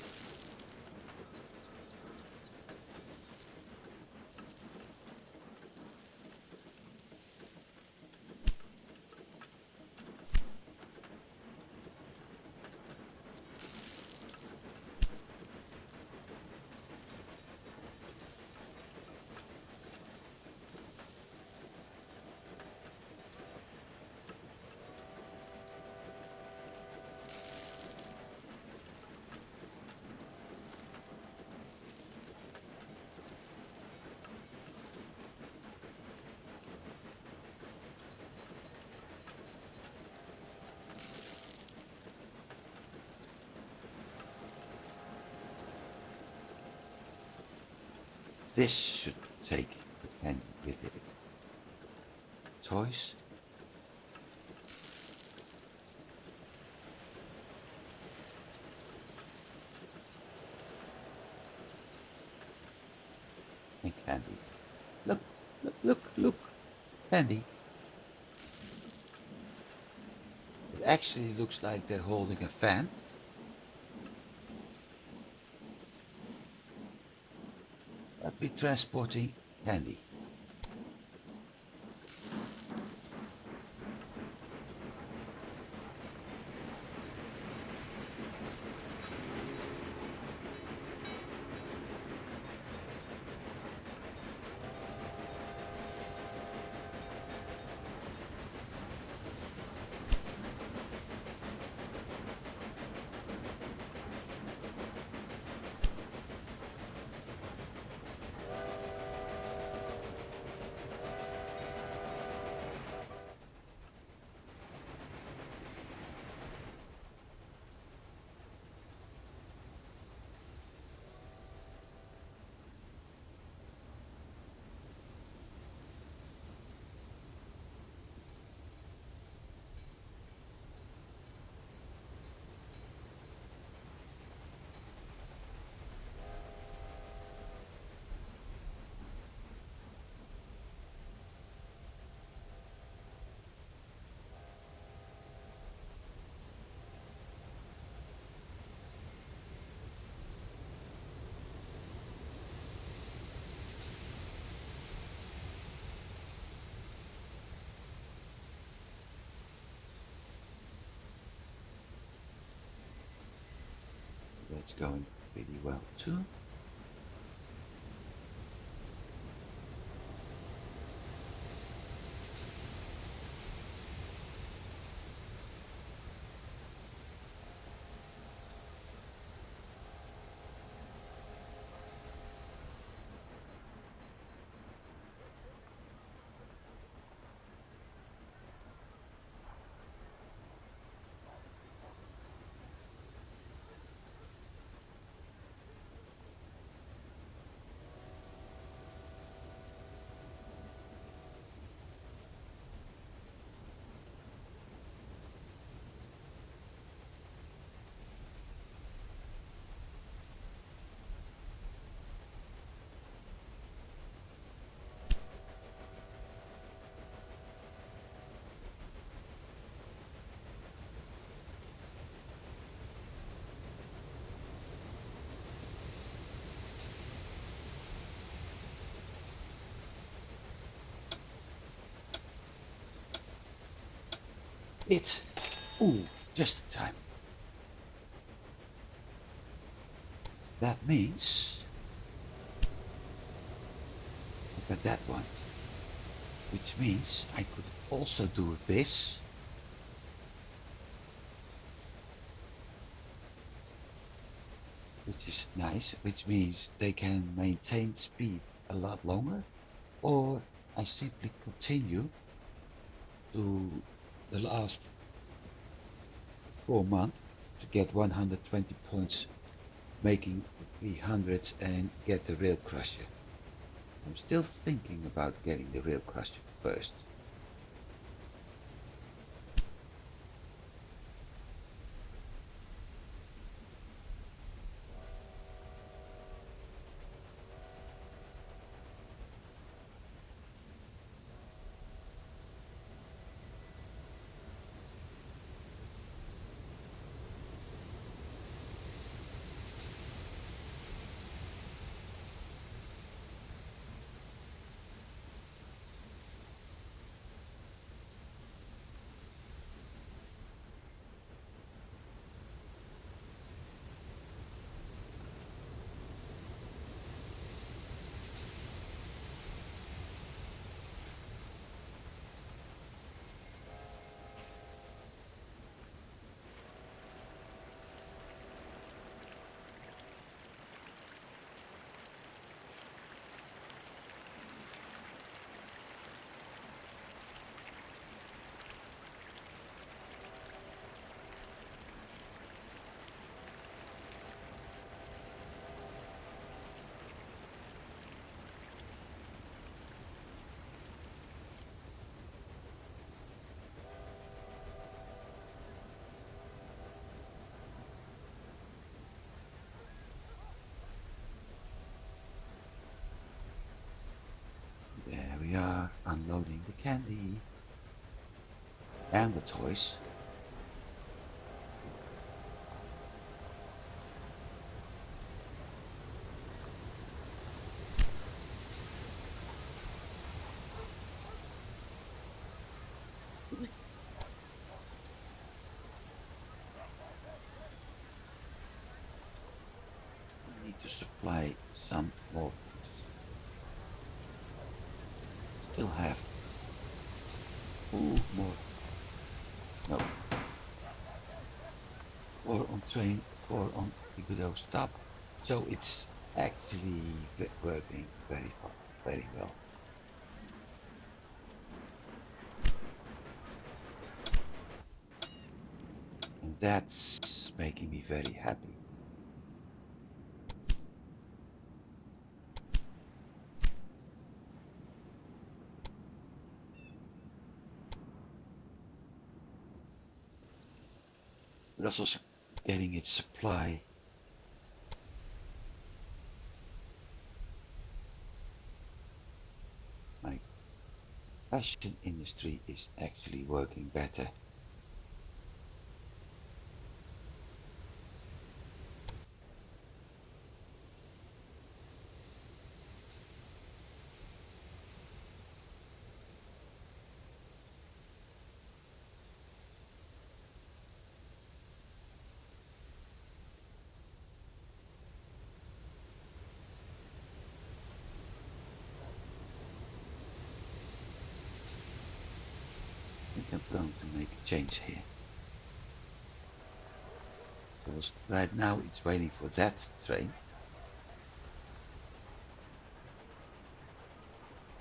this should take the candy with it. Toys. And candy. Look, look, look, look. Candy. It actually looks like they're holding a fan. But we're transporting candy. That's going pretty well too. It. Ooh, just in time. That means look at that one. Which means I could also do this. Which is nice, which means they can maintain speed a lot longer, or I simply continue to the last 4 months to get 120 points, making the 300 and get the rail crusher. I'm still thinking about getting the rail crusher first. There we are, unloading the candy and the toys. We need to supply some more things. Still have more. No. 4 on train, 4 on Thibodeau stop. So it's actually working very well. And that's making me very happy. Brussels getting its supply. My fashion industry is actually working better. I think I'm going to make a change here. Because right now it's waiting for that train.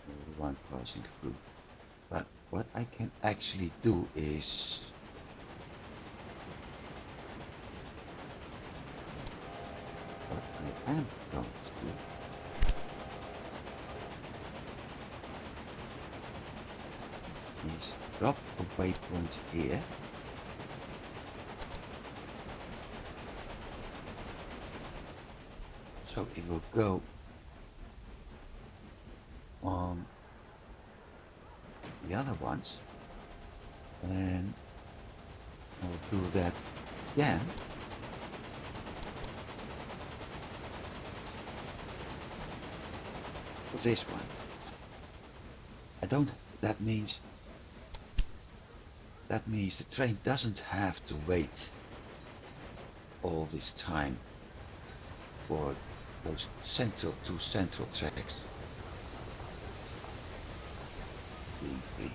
The one passing through. But what I can actually do is what I am going to do is drop a waypoint here. So it will go on the other ones, and I will do that again. For this one. That means the train doesn't have to wait all this time for those two central tracks being free.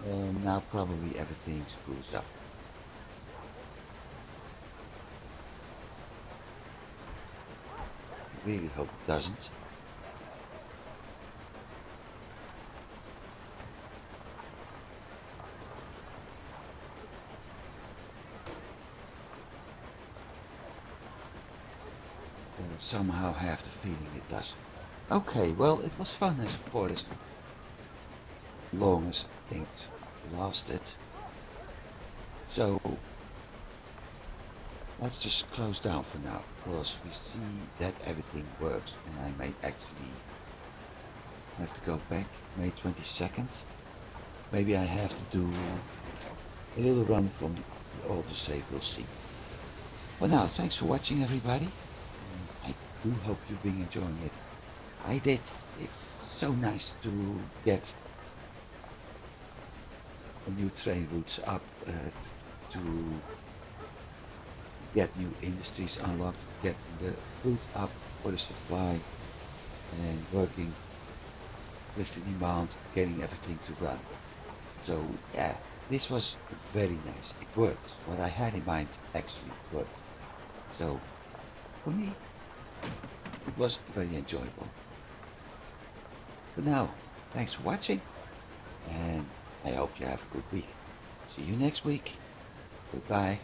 And now probably everything screws up. I really hope it doesn't. but somehow have the feeling it doesn't. Okay, well, it was fun for as long as things lasted. So let's just close down for now, because we see that everything works, and I may actually have to go back May 22nd. Maybe I have to do a little run from the autosave, we'll see. For now, thanks for watching everybody, and I do hope you've been enjoying it. I did. It's so nice to get a new train routes up, to get new industries unlocked, getting the route up for the supply, and working with the demand, getting everything to run. So yeah, this was very nice. It worked. What I had in mind actually worked. So for me, it was very enjoyable. But now, thanks for watching, and I hope you have a good week. See you next week. Goodbye.